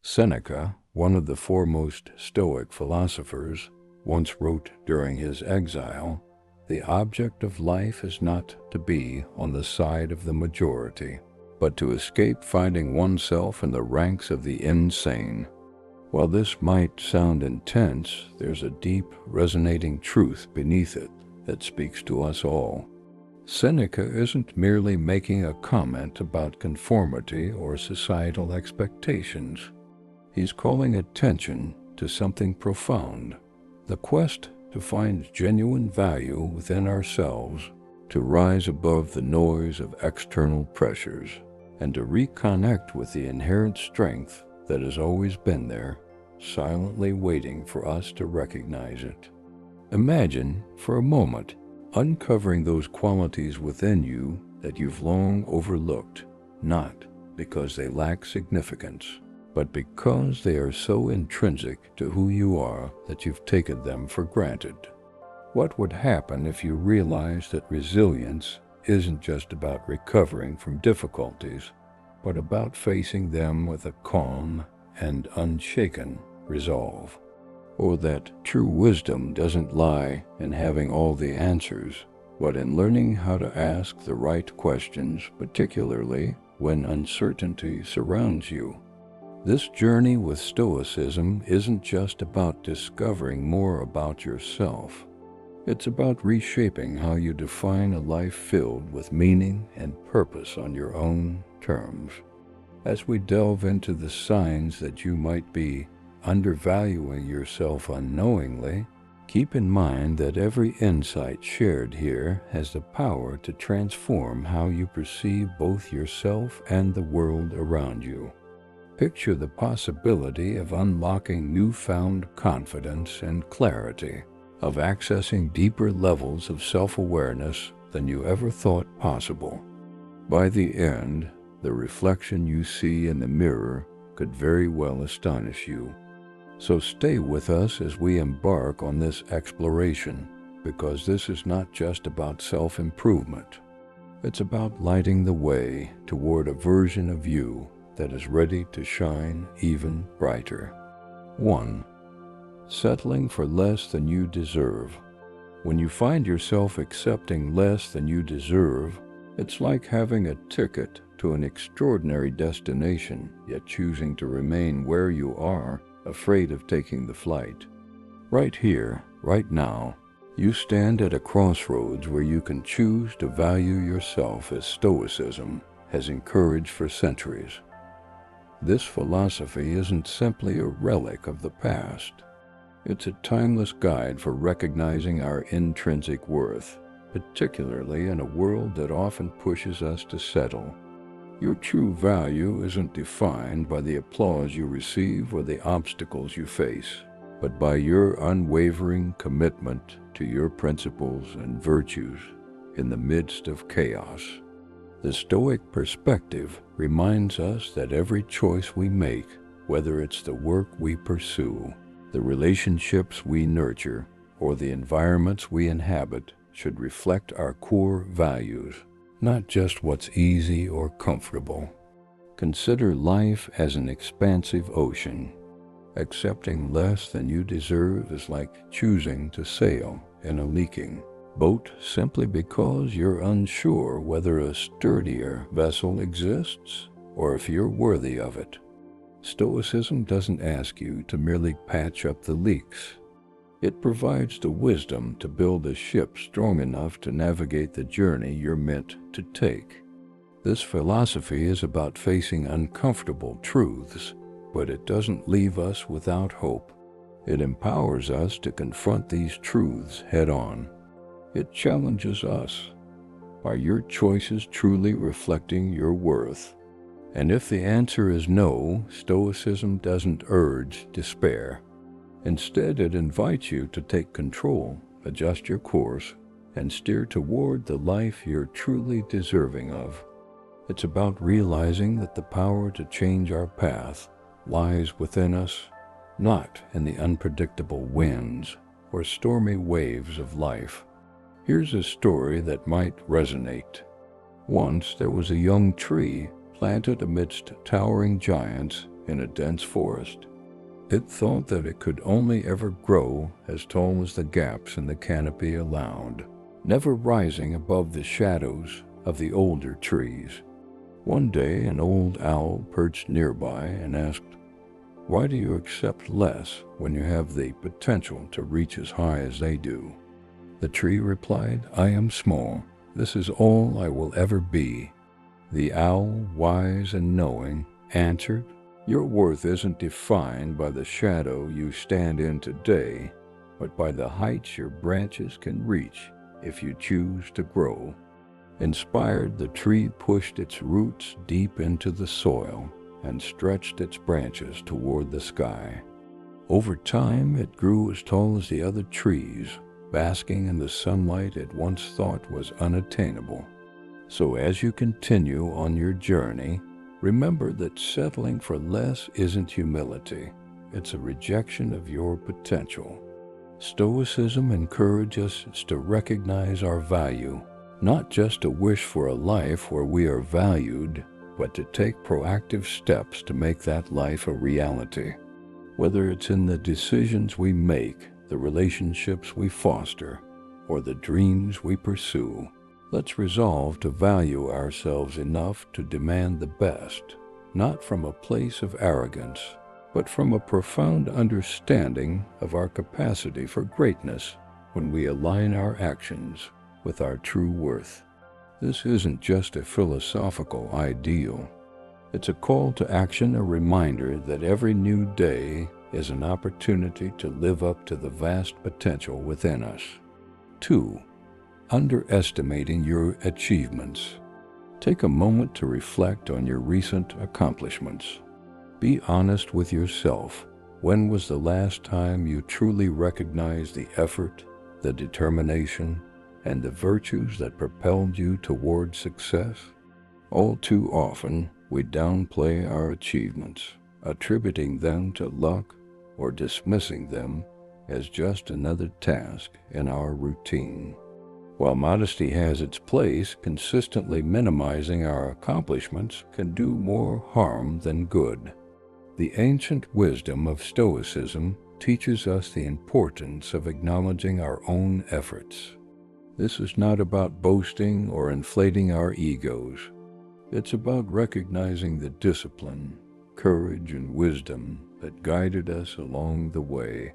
Seneca, one of the foremost Stoic philosophers, once wrote during his exile, "The object of life is not to be on the side of the majority, but to escape finding oneself in the ranks of the insane." While this might sound intense, there's a deep, resonating truth beneath it that speaks to us all. Seneca isn't merely making a comment about conformity or societal expectations. He's calling attention to something profound, the quest to find genuine value within ourselves, to rise above the noise of external pressures, and to reconnect with the inherent strength that has always been there, silently waiting for us to recognize it. Imagine, for a moment, uncovering those qualities within you that you've long overlooked, not because they lack significance, but because they are so intrinsic to who you are that you've taken them for granted. What would happen if you realized that resilience isn't just about recovering from difficulties, but about facing them with a calm and unshaken resolve? Or that true wisdom doesn't lie in having all the answers, but in learning how to ask the right questions, particularly when uncertainty surrounds you. This journey with Stoicism isn't just about discovering more about yourself. It's about reshaping how you define a life filled with meaning and purpose on your own terms. As we delve into the signs that you might be undervaluing yourself unknowingly, keep in mind that every insight shared here has the power to transform how you perceive both yourself and the world around you. Picture the possibility of unlocking newfound confidence and clarity, of accessing deeper levels of self-awareness than you ever thought possible. By the end, the reflection you see in the mirror could very well astonish you. So stay with us as we embark on this exploration, because this is not just about self-improvement. It's about lighting the way toward a version of you that is ready to shine even brighter. 1. Settling for less than you deserve. When you find yourself accepting less than you deserve, it's like having a ticket to an extraordinary destination, yet choosing to remain where you are, afraid of taking the flight. Right here, right now, you stand at a crossroads where you can choose to value yourself as Stoicism has encouraged for centuries. This philosophy isn't simply a relic of the past. It's a timeless guide for recognizing our intrinsic worth, particularly in a world that often pushes us to settle. Your true value isn't defined by the applause you receive or the obstacles you face, but by your unwavering commitment to your principles and virtues in the midst of chaos. The Stoic perspective reminds us that every choice we make, whether it's the work we pursue, the relationships we nurture, or the environments we inhabit, should reflect our core values, not just what's easy or comfortable. Consider life as an expansive ocean. Accepting less than you deserve is like choosing to sail in a leaking boat simply because you're unsure whether a sturdier vessel exists or if you're worthy of it. Stoicism doesn't ask you to merely patch up the leaks. It provides the wisdom to build a ship strong enough to navigate the journey you're meant to take. This philosophy is about facing uncomfortable truths, but it doesn't leave us without hope. It empowers us to confront these truths head-on. It challenges us. Are your choices truly reflecting your worth? And if the answer is no, Stoicism doesn't urge despair. Instead, it invites you to take control, adjust your course, and steer toward the life you're truly deserving of. It's about realizing that the power to change our path lies within us, not in the unpredictable winds or stormy waves of life. Here's a story that might resonate. Once there was a young tree planted amidst towering giants in a dense forest. It thought that it could only ever grow as tall as the gaps in the canopy allowed, never rising above the shadows of the older trees. One day, an old owl perched nearby and asked, "Why do you accept less when you have the potential to reach as high as they do?" The tree replied, "I am small. This is all I will ever be." The owl, wise and knowing, answered, "Your worth isn't defined by the shadow you stand in today, but by the heights your branches can reach if you choose to grow." Inspired, the tree pushed its roots deep into the soil and stretched its branches toward the sky. Over time, it grew as tall as the other trees, basking in the sunlight it once thought was unattainable. So as you continue on your journey, remember that settling for less isn't humility. It's a rejection of your potential. Stoicism encourages us to recognize our value, not just to wish for a life where we are valued, but to take proactive steps to make that life a reality. Whether it's in the decisions we make, the relationships we foster, or the dreams we pursue, let's resolve to value ourselves enough to demand the best, not from a place of arrogance, but from a profound understanding of our capacity for greatness when we align our actions with our true worth. This isn't just a philosophical ideal. It's a call to action, a reminder that every new day is an opportunity to live up to the vast potential within us. 2. Underestimating your achievements. Take a moment to reflect on your recent accomplishments. Be honest with yourself. When was the last time you truly recognized the effort, the determination, and the virtues that propelled you toward success? All too often, we downplay our achievements, attributing them to luck or dismissing them as just another task in our routine. While modesty has its place, consistently minimizing our accomplishments can do more harm than good. The ancient wisdom of Stoicism teaches us the importance of acknowledging our own efforts. This is not about boasting or inflating our egos. It's about recognizing the discipline, courage, and wisdom that guided us along the way.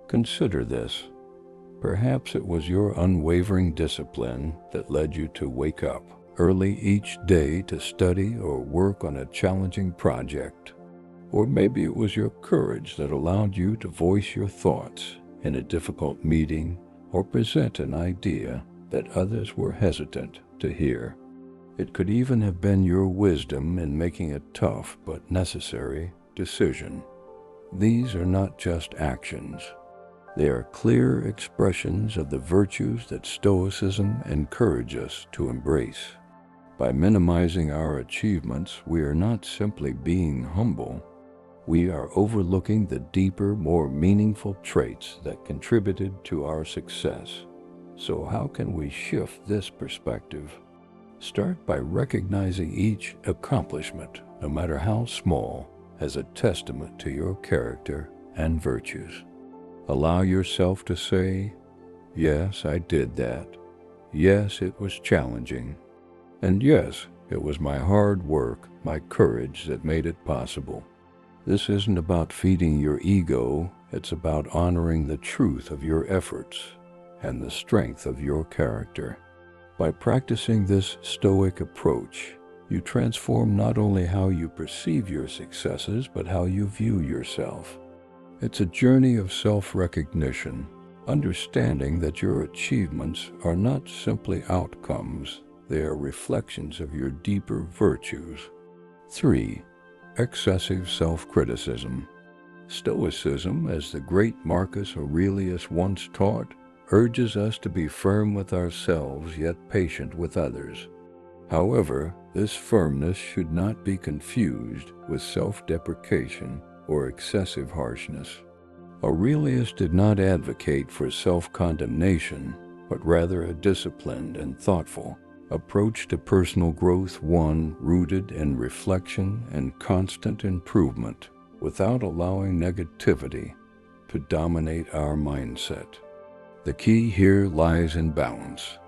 Consider this. Perhaps it was your unwavering discipline that led you to wake up early each day to study or work on a challenging project. Or maybe it was your courage that allowed you to voice your thoughts in a difficult meeting or present an idea that others were hesitant to hear. It could even have been your wisdom in making a tough but necessary decision. These are not just actions. They are clear expressions of the virtues that Stoicism encourages us to embrace. By minimizing our achievements, we are not simply being humble. We are overlooking the deeper, more meaningful traits that contributed to our success. So how can we shift this perspective? Start by recognizing each accomplishment, no matter how small, as a testament to your character and virtues. Allow yourself to say, "Yes, I did that. Yes, it was challenging. And yes, it was my hard work, my courage that made it possible." This isn't about feeding your ego, it's about honoring the truth of your efforts and the strength of your character. By practicing this Stoic approach, you transform not only how you perceive your successes, but how you view yourself. It's a journey of self-recognition, understanding that your achievements are not simply outcomes, they are reflections of your deeper virtues. 3. Excessive self-criticism. Stoicism, as the great Marcus Aurelius once taught, urges us to be firm with ourselves yet patient with others. However, this firmness should not be confused with self-deprecation or excessive harshness. Aurelius did not advocate for self-condemnation, but rather a disciplined and thoughtful, approach to personal growth, one rooted in reflection and constant improvement, without allowing negativity to dominate our mindset. The key here lies in balance.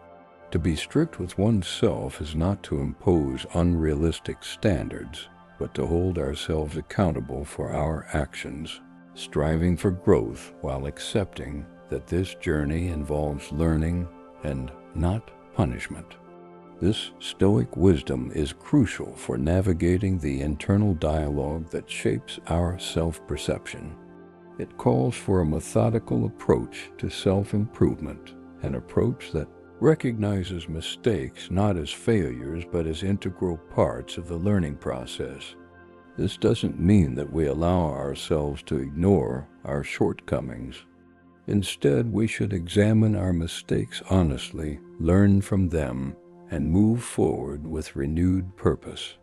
To be strict with oneself is not to impose unrealistic standards, but to hold ourselves accountable for our actions, striving for growth while accepting that this journey involves learning and not punishment. This Stoic wisdom is crucial for navigating the internal dialogue that shapes our self-perception. It calls for a methodical approach to self-improvement, an approach that recognizes mistakes not as failures but as integral parts of the learning process. This doesn't mean that we allow ourselves to ignore our shortcomings. Instead, we should examine our mistakes honestly, learn from them, and move forward with renewed purpose.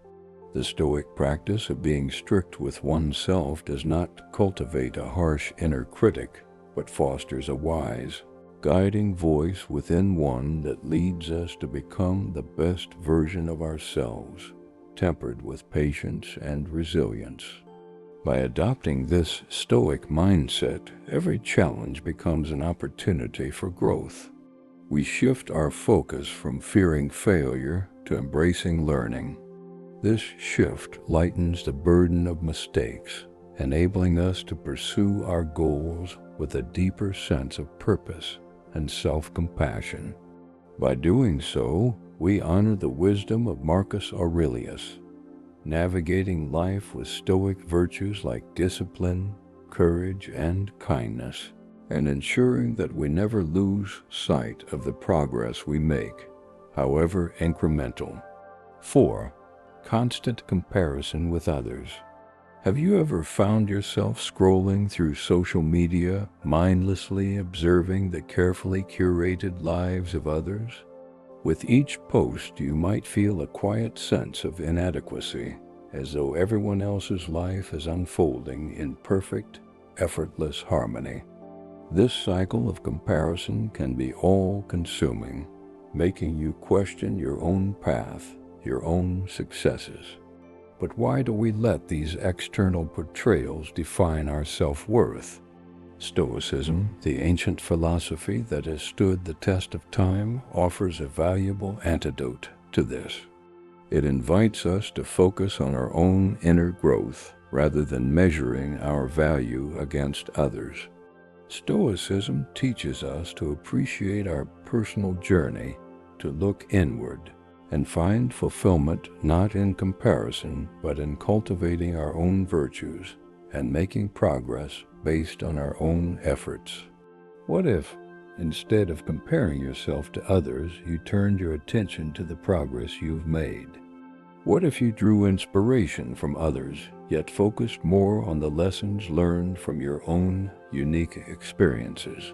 The Stoic practice of being strict with oneself does not cultivate a harsh inner critic, but fosters a wise, guiding voice within one that leads us to become the best version of ourselves, tempered with patience and resilience. By adopting this Stoic mindset, every challenge becomes an opportunity for growth. We shift our focus from fearing failure to embracing learning. This shift lightens the burden of mistakes, enabling us to pursue our goals with a deeper sense of purpose and self-compassion. By doing so, we honor the wisdom of Marcus Aurelius, navigating life with Stoic virtues like discipline, courage, and kindness, and ensuring that we never lose sight of the progress we make, however incremental. 4. Constant comparison with others. Have you ever found yourself scrolling through social media, mindlessly observing the carefully curated lives of others? With each post, you might feel a quiet sense of inadequacy, as though everyone else's life is unfolding in perfect, effortless harmony. This cycle of comparison can be all-consuming, making you question your own path, your own successes. But why do we let these external portrayals define our self-worth? Stoicism, the ancient philosophy that has stood the test of time, offers a valuable antidote to this. It invites us to focus on our own inner growth rather than measuring our value against others. Stoicism teaches us to appreciate our personal journey, to look inward, and find fulfillment not in comparison, but in cultivating our own virtues and making progress based on our own efforts. What if, instead of comparing yourself to others, you turned your attention to the progress you've made? What if you drew inspiration from others, yet focused more on the lessons learned from your own unique experiences?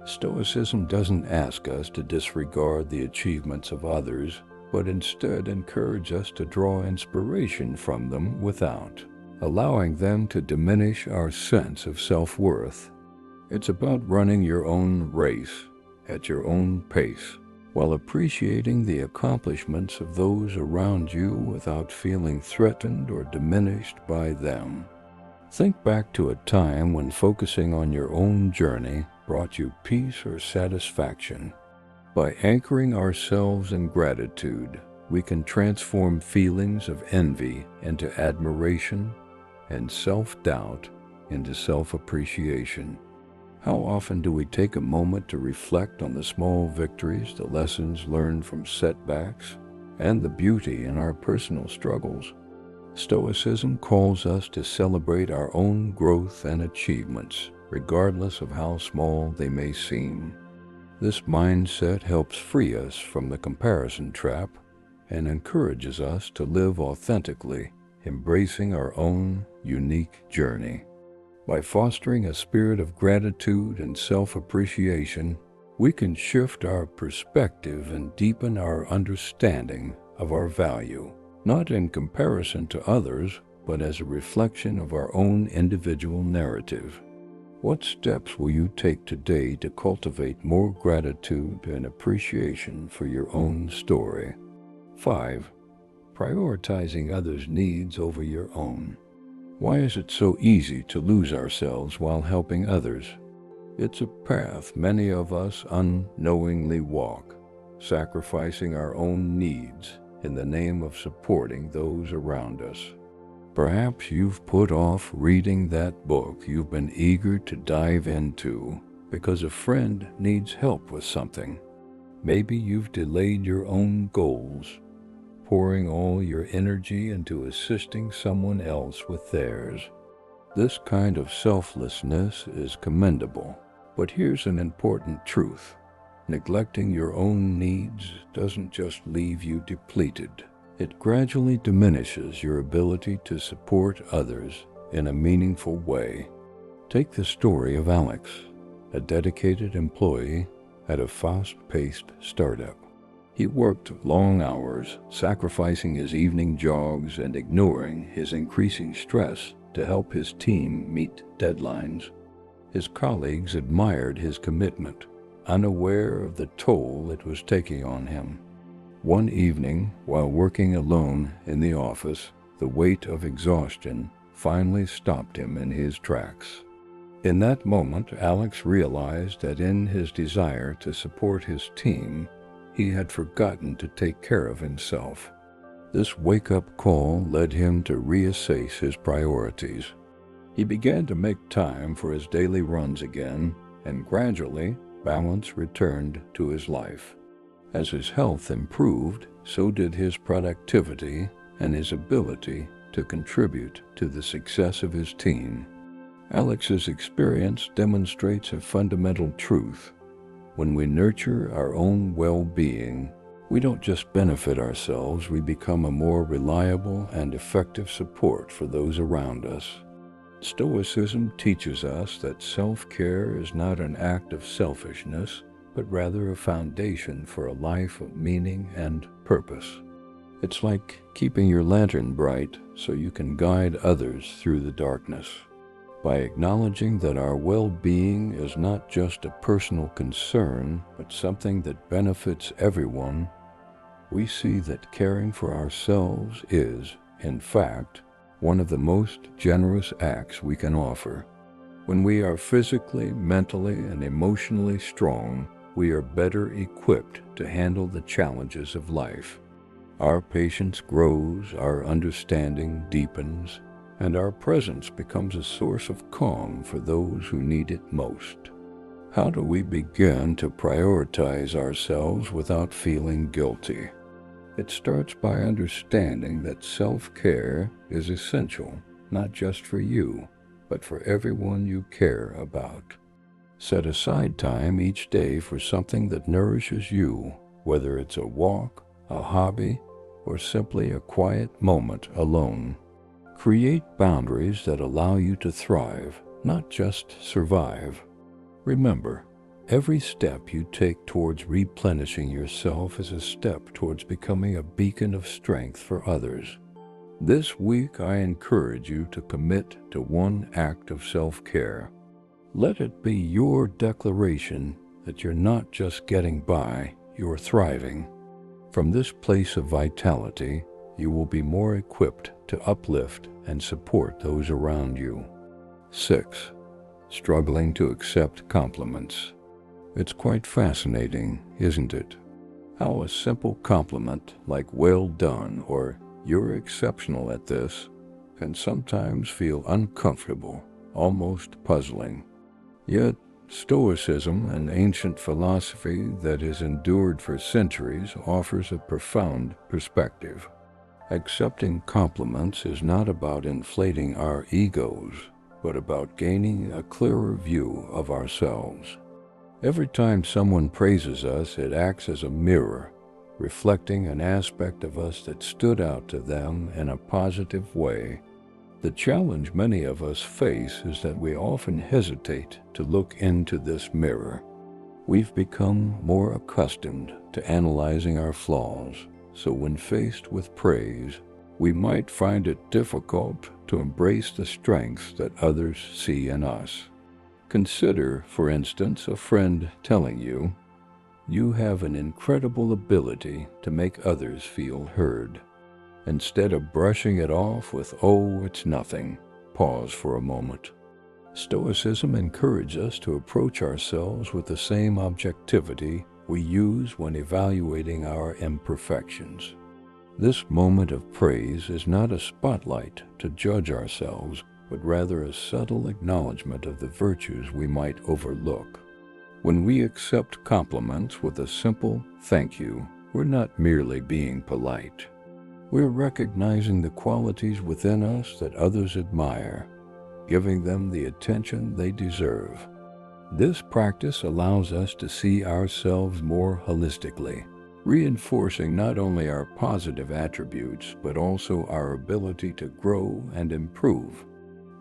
Stoicism doesn't ask us to disregard the achievements of others, but instead encourage us to draw inspiration from them without allowing them to diminish our sense of self-worth. It's about running your own race at your own pace, while appreciating the accomplishments of those around you without feeling threatened or diminished by them. Think back to a time when focusing on your own journey brought you peace or satisfaction. By anchoring ourselves in gratitude, we can transform feelings of envy into admiration and self-doubt into self-appreciation. How often do we take a moment to reflect on the small victories, the lessons learned from setbacks, and the beauty in our personal struggles? Stoicism calls us to celebrate our own growth and achievements, regardless of how small they may seem. This mindset helps free us from the comparison trap and encourages us to live authentically, embracing our own unique journey. By fostering a spirit of gratitude and self-appreciation, we can shift our perspective and deepen our understanding of our value, not in comparison to others, but as a reflection of our own individual narrative. What steps will you take today to cultivate more gratitude and appreciation for your own story? 5. Prioritizing others' needs over your own. Why is it so easy to lose ourselves while helping others? It's a path many of us unknowingly walk, sacrificing our own needs in the name of supporting those around us. Perhaps you've put off reading that book you've been eager to dive into because a friend needs help with something. Maybe you've delayed your own goals, pouring all your energy into assisting someone else with theirs. This kind of selflessness is commendable, but here's an important truth. Neglecting your own needs doesn't just leave you depleted. It gradually diminishes your ability to support others in a meaningful way. Take the story of Alex, a dedicated employee at a fast-paced startup. He worked long hours, sacrificing his evening jogs and ignoring his increasing stress to help his team meet deadlines. His colleagues admired his commitment, unaware of the toll it was taking on him. One evening, while working alone in the office, the weight of exhaustion finally stopped him in his tracks. In that moment, Alex realized that in his desire to support his team, he had forgotten to take care of himself. This wake-up call led him to reassess his priorities. He began to make time for his daily runs again, and gradually, balance returned to his life. As his health improved, so did his productivity and his ability to contribute to the success of his team. Alex's experience demonstrates a fundamental truth. When we nurture our own well-being, we don't just benefit ourselves, we become a more reliable and effective support for those around us. Stoicism teaches us that self-care is not an act of selfishness, but rather a foundation for a life of meaning and purpose. It's like keeping your lantern bright so you can guide others through the darkness. By acknowledging that our well-being is not just a personal concern, but something that benefits everyone, we see that caring for ourselves is, in fact, one of the most generous acts we can offer. When we are physically, mentally, and emotionally strong, we are better equipped to handle the challenges of life. Our patience grows, our understanding deepens, and our presence becomes a source of calm for those who need it most. How do we begin to prioritize ourselves without feeling guilty? It starts by understanding that self-care is essential, not just for you, but for everyone you care about. Set aside time each day for something that nourishes you, whether it's a walk, a hobby, or simply a quiet moment alone. Create boundaries that allow you to thrive, not just survive. Remember, every step you take towards replenishing yourself is a step towards becoming a beacon of strength for others. This week, I encourage you to commit to one act of self-care. Let it be your declaration that you're not just getting by, you're thriving. From this place of vitality, you will be more equipped to uplift and support those around you. 6. Struggling to accept compliments. It's quite fascinating, isn't it? How a simple compliment like "well done" or "you're exceptional at this" can sometimes feel uncomfortable, almost puzzling. Yet, Stoicism, an ancient philosophy that has endured for centuries, offers a profound perspective. Accepting compliments is not about inflating our egos, but about gaining a clearer view of ourselves. Every time someone praises us, it acts as a mirror, reflecting an aspect of us that stood out to them in a positive way. The challenge many of us face is that we often hesitate to look into this mirror. We've become more accustomed to analyzing our flaws, so when faced with praise, we might find it difficult to embrace the strengths that others see in us. Consider, for instance, a friend telling you, "You have an incredible ability to make others feel heard." Instead of brushing it off with, "Oh, it's nothing," pause for a moment. Stoicism encourages us to approach ourselves with the same objectivity we use when evaluating our imperfections. This moment of praise is not a spotlight to judge ourselves, but rather a subtle acknowledgement of the virtues we might overlook. When we accept compliments with a simple "thank you," we're not merely being polite. We're recognizing the qualities within us that others admire, giving them the attention they deserve. This practice allows us to see ourselves more holistically, reinforcing not only our positive attributes, but also our ability to grow and improve.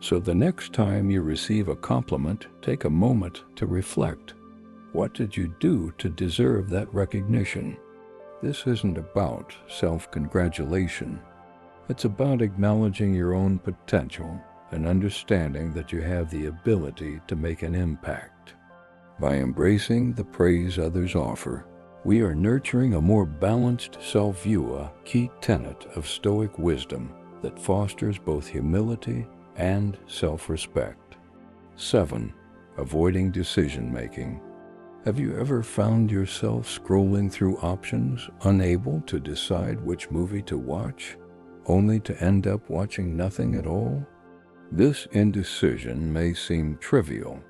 So the next time you receive a compliment, take a moment to reflect. What did you do to deserve that recognition? This isn't about self-congratulation. It's about acknowledging your own potential and understanding that you have the ability to make an impact. By embracing the praise others offer, we are nurturing a more balanced self-view, a key tenet of Stoic wisdom that fosters both humility and self-respect. 7. Avoiding decision-making. Have you ever found yourself scrolling through options, unable to decide which movie to watch, only to end up watching nothing at all? This indecision may seem trivial,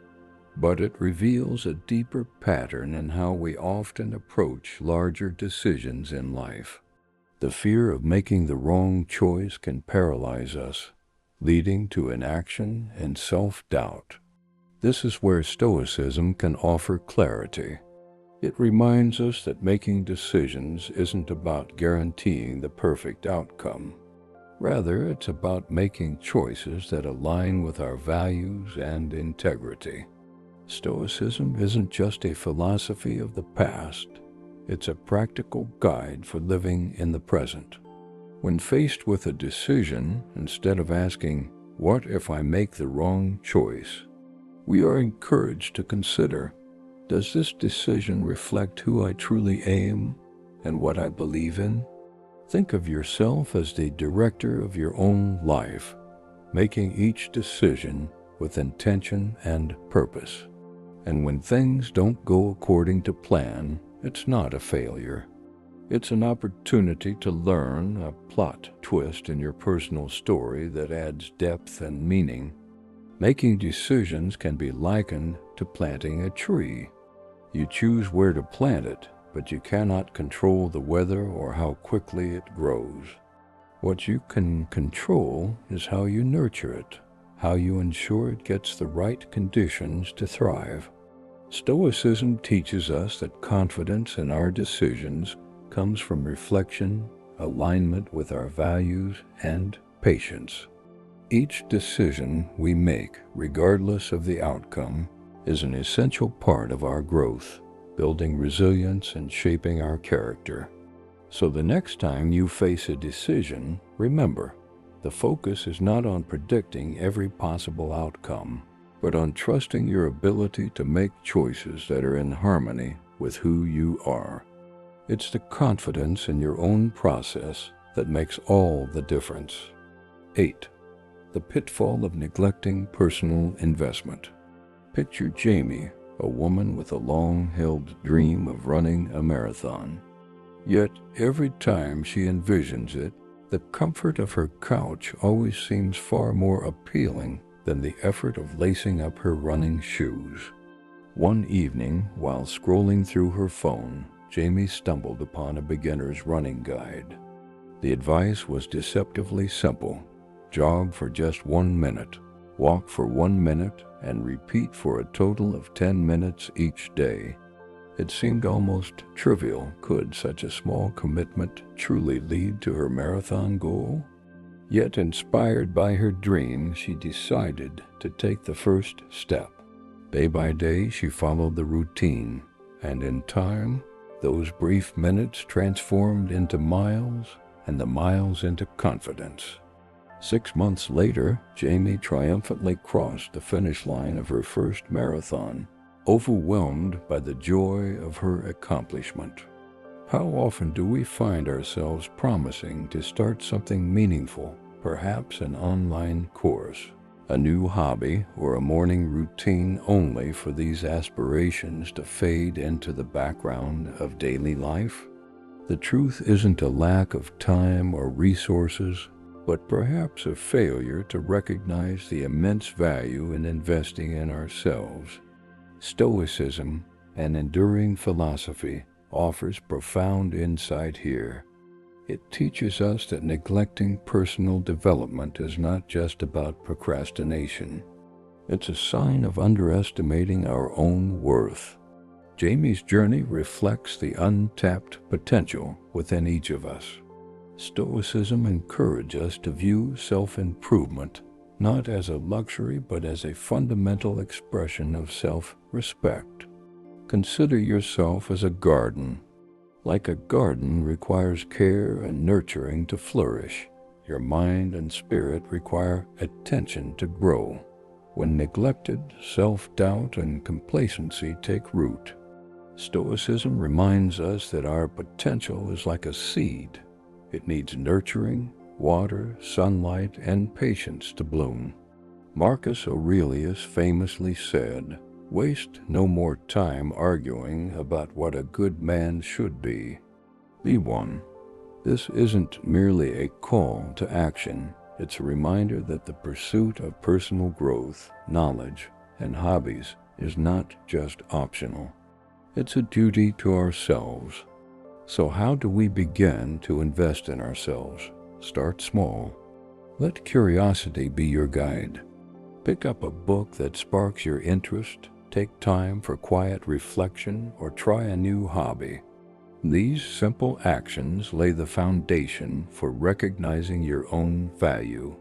but it reveals a deeper pattern in how we often approach larger decisions in life. The fear of making the wrong choice can paralyze us, leading to inaction and self-doubt. This is where Stoicism can offer clarity. It reminds us that making decisions isn't about guaranteeing the perfect outcome. Rather, it's about making choices that align with our values and integrity. Stoicism isn't just a philosophy of the past, it's a practical guide for living in the present. When faced with a decision, instead of asking, "What if I make the wrong choice?" we are encouraged to consider, does this decision reflect who I truly am and what I believe in? Think of yourself as the director of your own life, making each decision with intention and purpose. And when things don't go according to plan, it's not a failure. It's an opportunity to learn, a plot twist in your personal story that adds depth and meaning. Making decisions can be likened to planting a tree. You choose where to plant it, but you cannot control the weather or how quickly it grows. What you can control is how you nurture it, how you ensure it gets the right conditions to thrive. Stoicism teaches us that confidence in our decisions comes from reflection, alignment with our values, and patience. Each decision we make, regardless of the outcome, is an essential part of our growth, building resilience and shaping our character. So the next time you face a decision, remember, the focus is not on predicting every possible outcome, but on trusting your ability to make choices that are in harmony with who you are. It's the confidence in your own process that makes all the difference. 8. The pitfall of neglecting personal investment. Picture Jamie, a woman with a long-held dream of running a marathon. Yet every time she envisions it, the comfort of her couch always seems far more appealing than the effort of lacing up her running shoes. One evening, while scrolling through her phone, Jamie stumbled upon a beginner's running guide. The advice was deceptively simple. Jog for just 1 minute, walk for 1 minute, and repeat for a total of 10 minutes each day. It seemed almost trivial. Could such a small commitment truly lead to her marathon goal? Yet, inspired by her dream, she decided to take the first step. Day by day, she followed the routine, and in time, those brief minutes transformed into miles, and the miles into confidence. 6 months later, Jamie triumphantly crossed the finish line of her first marathon, overwhelmed by the joy of her accomplishment. How often do we find ourselves promising to start something meaningful, perhaps an online course, a new hobby, or a morning routine, only for these aspirations to fade into the background of daily life? The truth isn't a lack of time or resources, but perhaps a failure to recognize the immense value in investing in ourselves. Stoicism, an enduring philosophy, offers profound insight here. It teaches us that neglecting personal development is not just about procrastination. It's a sign of underestimating our own worth. Jamie's journey reflects the untapped potential within each of us. Stoicism encourages us to view self-improvement not as a luxury but as a fundamental expression of self-respect. Consider yourself as a garden. Like a garden requires care and nurturing to flourish, your mind and spirit require attention to grow. When neglected, self-doubt and complacency take root. Stoicism reminds us that our potential is like a seed. It needs nurturing, water, sunlight, and patience to bloom. Marcus Aurelius famously said, "Waste no more time arguing about what a good man should be. Be one." This isn't merely a call to action. It's a reminder that the pursuit of personal growth, knowledge, and hobbies is not just optional. It's a duty to ourselves. So how do we begin to invest in ourselves? Start small. Let curiosity be your guide. Pick up a book that sparks your interest, take time for quiet reflection, or try a new hobby. These simple actions lay the foundation for recognizing your own value.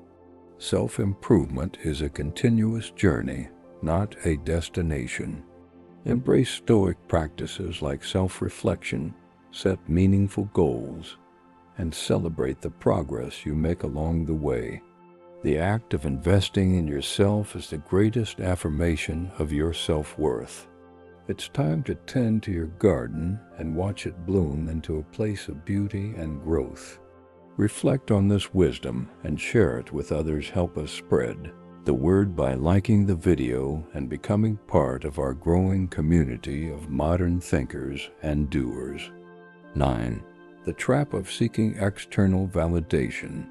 Self-improvement is a continuous journey, not a destination. Embrace Stoic practices like self-reflection, set meaningful goals, and celebrate the progress you make along the way. The act of investing in yourself is the greatest affirmation of your self-worth. It's time to tend to your garden and watch it bloom into a place of beauty and growth. Reflect on this wisdom and share it with others. Help us spread the word by liking the video and becoming part of our growing community of modern thinkers and doers. 9. The trap of seeking external validation.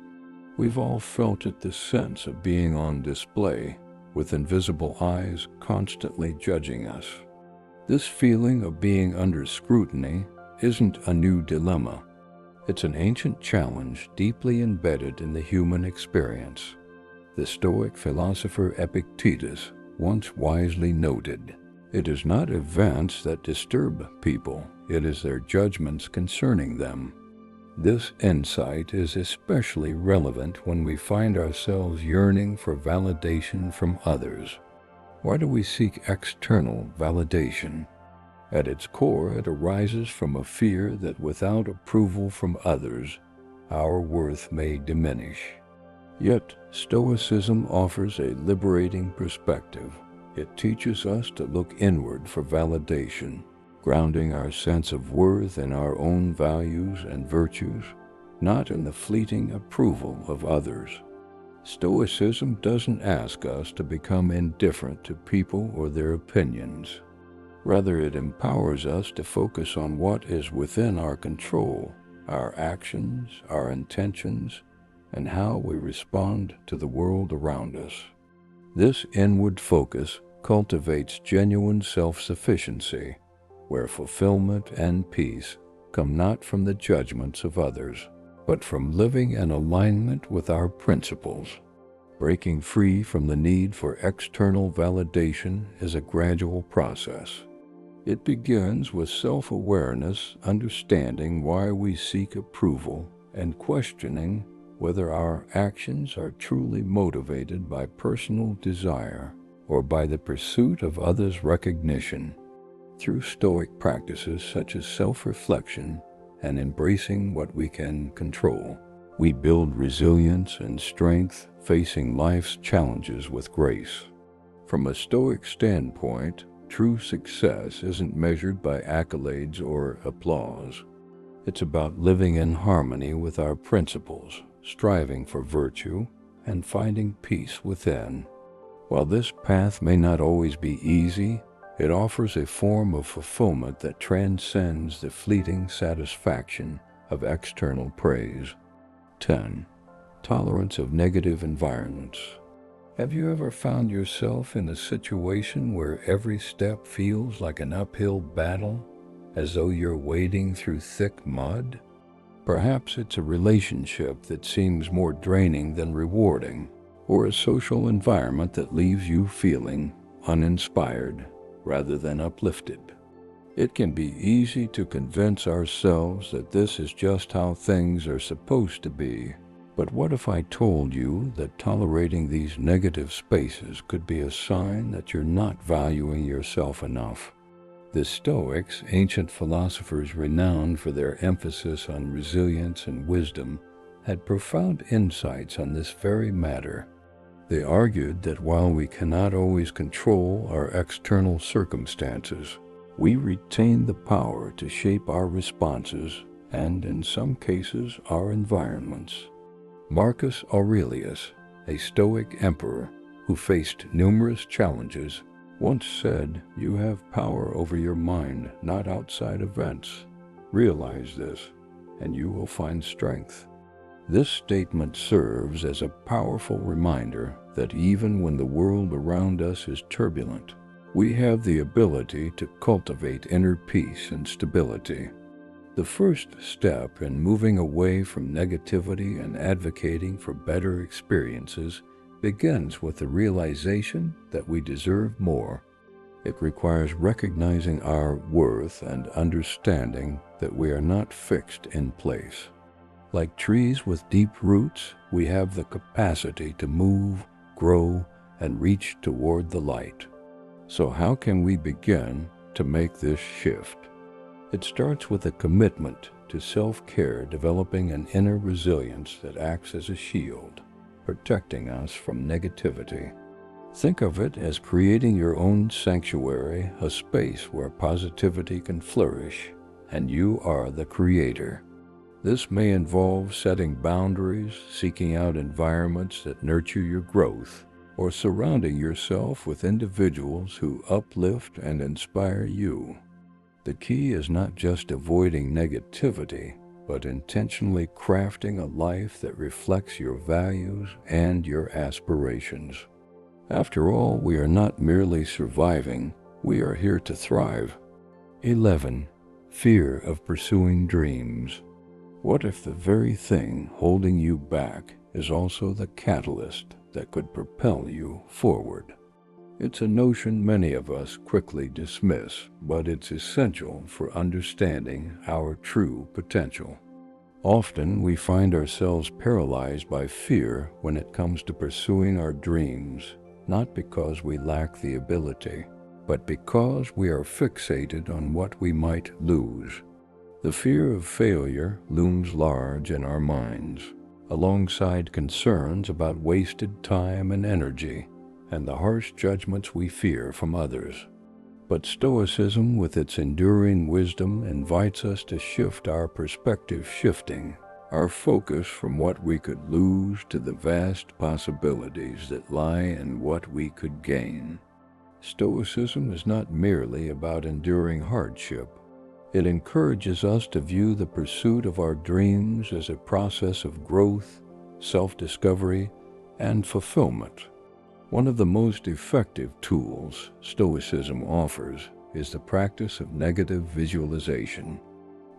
We've all felt it, this sense of being on display, with invisible eyes constantly judging us. This feeling of being under scrutiny isn't a new dilemma. It's an ancient challenge deeply embedded in the human experience. The Stoic philosopher Epictetus once wisely noted, "It is not events that disturb people, it is their judgments concerning them." This insight is especially relevant when we find ourselves yearning for validation from others. Why do we seek external validation? At its core, it arises from a fear that without approval from others, our worth may diminish. Yet, Stoicism offers a liberating perspective. It teaches us to look inward for validation, grounding our sense of worth in our own values and virtues, not in the fleeting approval of others. Stoicism doesn't ask us to become indifferent to people or their opinions. Rather, it empowers us to focus on what is within our control, our actions, our intentions, and how we respond to the world around us. This inward focus cultivates genuine self-sufficiency, where fulfillment and peace come not from the judgments of others, but from living in alignment with our principles. Breaking free from the need for external validation is a gradual process. It begins with self-awareness, understanding why we seek approval, and questioning whether our actions are truly motivated by personal desire or by the pursuit of others' recognition. Through Stoic practices such as self-reflection and embracing what we can control, We build resilience and strength, facing life's challenges with grace. From a Stoic standpoint, true success isn't measured by accolades or applause. It's about living in harmony with our principles, striving for virtue, and finding peace within. While this path may not always be easy, it offers a form of fulfillment that transcends the fleeting satisfaction of external praise. 10. Tolerance of negative environments. Have you ever found yourself in a situation where every step feels like an uphill battle, as though you're wading through thick mud? Perhaps it's a relationship that seems more draining than rewarding, or a social environment that leaves you feeling uninspired rather than uplifted. It can be easy to convince ourselves that this is just how things are supposed to be. But what if I told you that tolerating these negative spaces could be a sign that you're not valuing yourself enough? The Stoics, ancient philosophers renowned for their emphasis on resilience and wisdom, had profound insights on this very matter. They argued that while we cannot always control our external circumstances, we retain the power to shape our responses and, in some cases, our environments. Marcus Aurelius, a Stoic emperor who faced numerous challenges, once said, "You have power over your mind, not outside events. Realize this, and you will find strength." This statement serves as a powerful reminder that even when the world around us is turbulent, we have the ability to cultivate inner peace and stability. The first step in moving away from negativity and advocating for better experiences begins with the realization that we deserve more. It requires recognizing our worth and understanding that we are not fixed in place. Like trees with deep roots, we have the capacity to move, grow, and reach toward the light. So how can we begin to make this shift? It starts with a commitment to self-care, developing an inner resilience that acts as a shield, protecting us from negativity. Think of it as creating your own sanctuary, a space where positivity can flourish, and you are the creator. This may involve setting boundaries, seeking out environments that nurture your growth, or surrounding yourself with individuals who uplift and inspire you. The key is not just avoiding negativity, but intentionally crafting a life that reflects your values and your aspirations. After all, we are not merely surviving, we are here to thrive. 11. Fear of pursuing dreams. What if the very thing holding you back is also the catalyst that could propel you forward? It's a notion many of us quickly dismiss, but it's essential for understanding our true potential. Often we find ourselves paralyzed by fear when it comes to pursuing our dreams, not because we lack the ability, but because we are fixated on what we might lose. The fear of failure looms large in our minds, alongside concerns about wasted time and energy, and the harsh judgments we fear from others. But Stoicism, with its enduring wisdom, invites us to shift our perspective, shifting our focus from what we could lose to the vast possibilities that lie in what we could gain. Stoicism is not merely about enduring hardship. It encourages us to view the pursuit of our dreams as a process of growth, self-discovery, and fulfillment. One of the most effective tools Stoicism offers is the practice of negative visualization.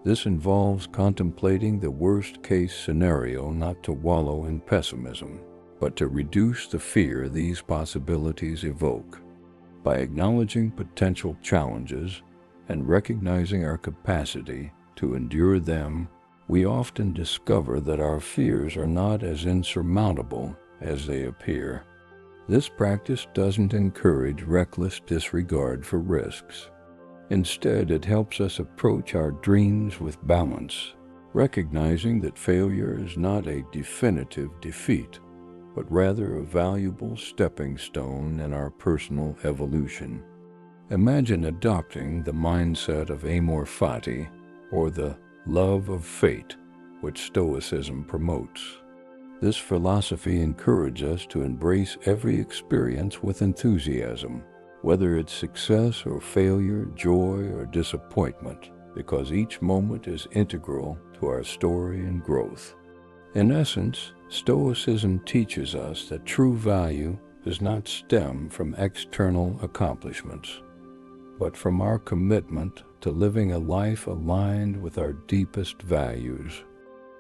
This involves contemplating the worst-case scenario, not to wallow in pessimism, but to reduce the fear these possibilities evoke. By acknowledging potential challenges and recognizing our capacity to endure them, we often discover that our fears are not as insurmountable as they appear. This practice doesn't encourage reckless disregard for risks. Instead, it helps us approach our dreams with balance, recognizing that failure is not a definitive defeat, but rather a valuable stepping stone in our personal evolution. Imagine adopting the mindset of amor fati, or the love of fate, which Stoicism promotes. This philosophy encourages us to embrace every experience with enthusiasm, whether it's success or failure, joy or disappointment, because each moment is integral to our story and growth. In essence, Stoicism teaches us that true value does not stem from external accomplishments, but from our commitment to living a life aligned with our deepest values.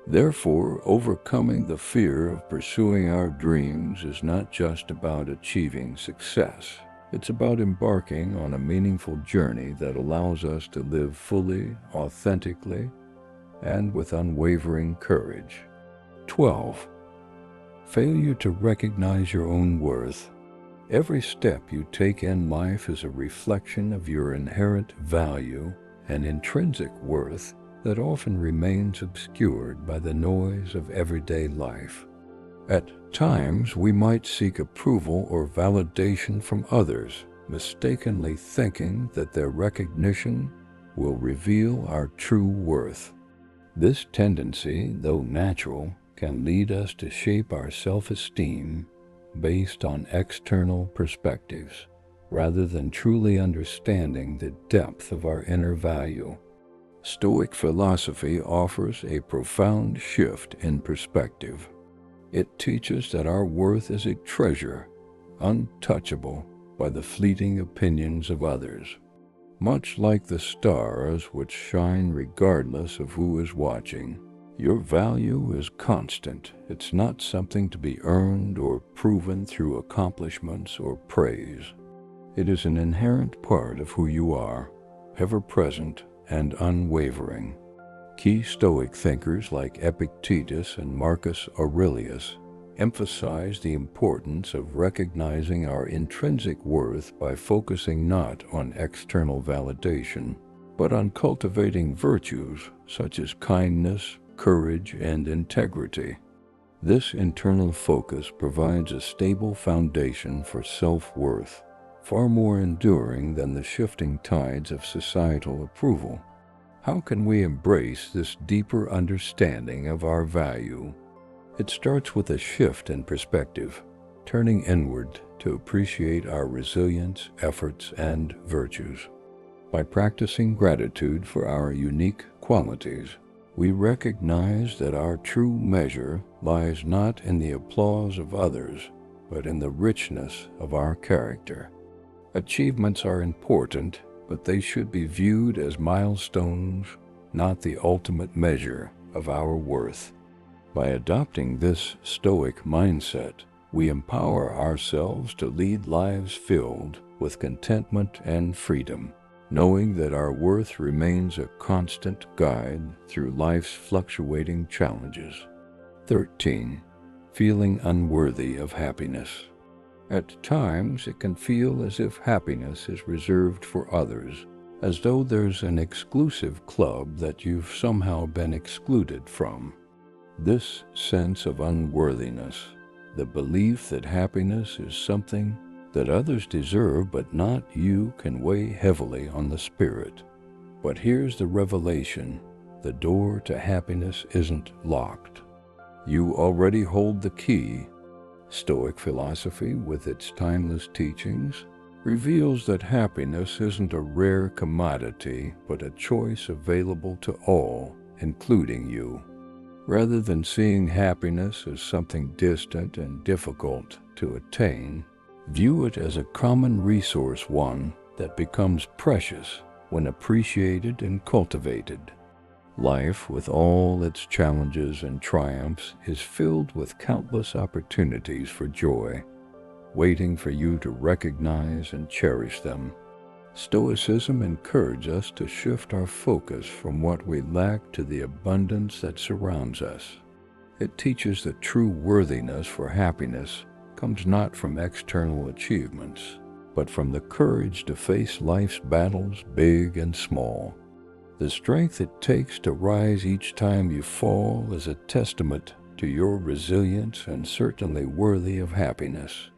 Therefore, overcoming the fear of pursuing our dreams is not just about achieving success. It's about embarking on a meaningful journey that allows us to live fully, authentically, and with unwavering courage. 12. Failure to recognize your own worth. Every step you take in life is a reflection of your inherent value and intrinsic worth that often remains obscured by the noise of everyday life. At times, we might seek approval or validation from others, mistakenly thinking that their recognition will reveal our true worth. This tendency, though natural, can lead us to shape our self-esteem based on external perspectives, rather than truly understanding the depth of our inner value. Stoic philosophy offers a profound shift in perspective. It teaches that our worth is a treasure, untouchable by the fleeting opinions of others. Much like the stars which shine regardless of who is watching, your value is constant. It's not something to be earned or proven through accomplishments or praise. It is an inherent part of who you are, ever-present and unwavering. Key Stoic thinkers like Epictetus and Marcus Aurelius emphasize the importance of recognizing our intrinsic worth by focusing not on external validation, but on cultivating virtues such as kindness, courage, and integrity. This internal focus provides a stable foundation for self-worth, far more enduring than the shifting tides of societal approval. How can we embrace this deeper understanding of our value? It starts with a shift in perspective, turning inward to appreciate our resilience, efforts, and virtues. By practicing gratitude for our unique qualities, we recognize that our true measure lies not in the applause of others, but in the richness of our character. Achievements are important, but they should be viewed as milestones, not the ultimate measure of our worth. By adopting this Stoic mindset, we empower ourselves to lead lives filled with contentment and freedom, knowing that our worth remains a constant guide through life's fluctuating challenges. 13. Feeling unworthy of happiness. At times, it can feel as if happiness is reserved for others, as though there's an exclusive club that you've somehow been excluded from. This sense of unworthiness, the belief that happiness is something that others deserve but not you, can weigh heavily on the spirit. But here's the revelation: the door to happiness isn't locked. You already hold the key. Stoic philosophy, with its timeless teachings, reveals that happiness isn't a rare commodity, but a choice available to all, including you. Rather than seeing happiness as something distant and difficult to attain, view it as a common resource, one that becomes precious when appreciated and cultivated. Life, with all its challenges and triumphs, is filled with countless opportunities for joy, waiting for you to recognize and cherish them. Stoicism encourages us to shift our focus from what we lack to the abundance that surrounds us. It teaches that true worthiness for happiness comes not from external achievements, but from the courage to face life's battles, big and small. The strength it takes to rise each time you fall is a testament to your resilience and certainly worthy of happiness.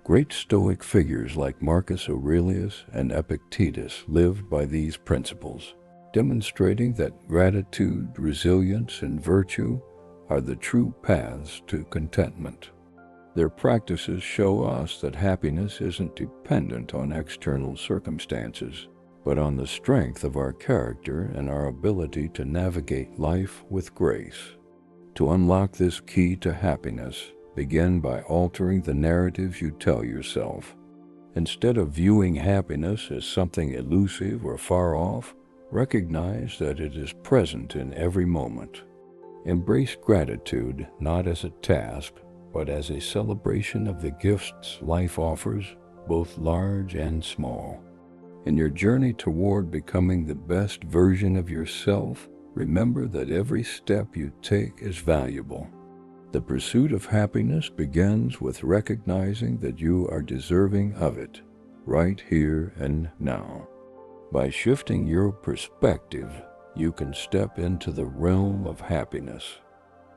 Great Stoic figures like Marcus Aurelius and Epictetus lived by these principles, demonstrating that gratitude, resilience, and virtue are the true paths to contentment. Their practices show us that happiness isn't dependent on external circumstances, but on the strength of our character and our ability to navigate life with grace. To unlock this key to happiness, begin by altering the narratives you tell yourself. Instead of viewing happiness as something elusive or far off, recognize that it is present in every moment. Embrace gratitude not as a task, but as a celebration of the gifts life offers, both large and small. In your journey toward becoming the best version of yourself, remember that every step you take is valuable. The pursuit of happiness begins with recognizing that you are deserving of it, right here and now. By shifting your perspective, you can step into the realm of happiness,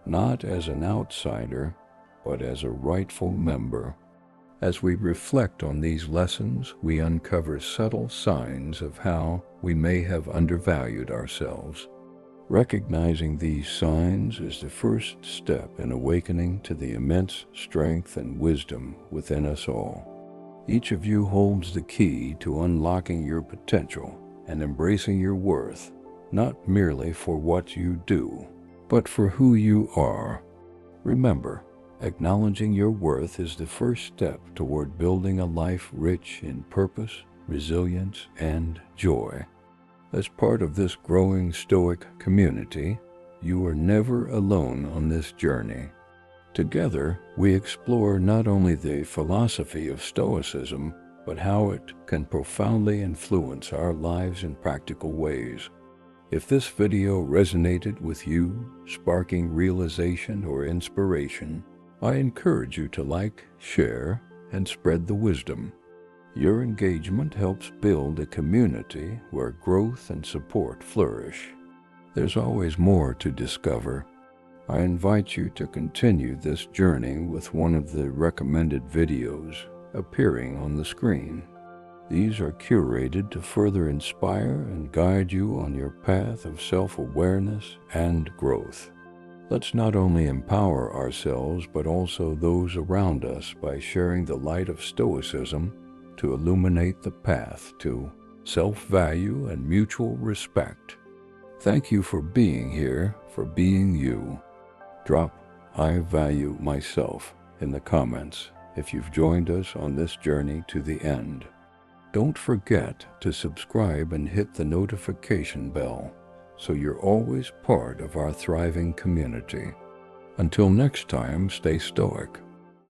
not as an outsider, but as a rightful member. As we reflect on these lessons, we uncover subtle signs of how we may have undervalued ourselves. Recognizing these signs is the first step in awakening to the immense strength and wisdom within us all. Each of you holds the key to unlocking your potential and embracing your worth, not merely for what you do, but for who you are. Remember, acknowledging your worth is the first step toward building a life rich in purpose, resilience, and joy. As part of this growing Stoic community, you are never alone on this journey. Together, we explore not only the philosophy of Stoicism, but how it can profoundly influence our lives in practical ways. If this video resonated with you, sparking realization or inspiration, I encourage you to like, share, and spread the wisdom. Your engagement helps build a community where growth and support flourish. There's always more to discover. I invite you to continue this journey with one of the recommended videos appearing on the screen. These are curated to further inspire and guide you on your path of self-awareness and growth. Let's not only empower ourselves but also those around us by sharing the light of Stoicism to illuminate the path to self-value and mutual respect. Thank you for being here, for being you. Drop "I value myself" in the comments if you've joined us on this journey to the end. Don't forget to subscribe and hit the notification bell so you're always part of our thriving community. Until next time, stay stoic.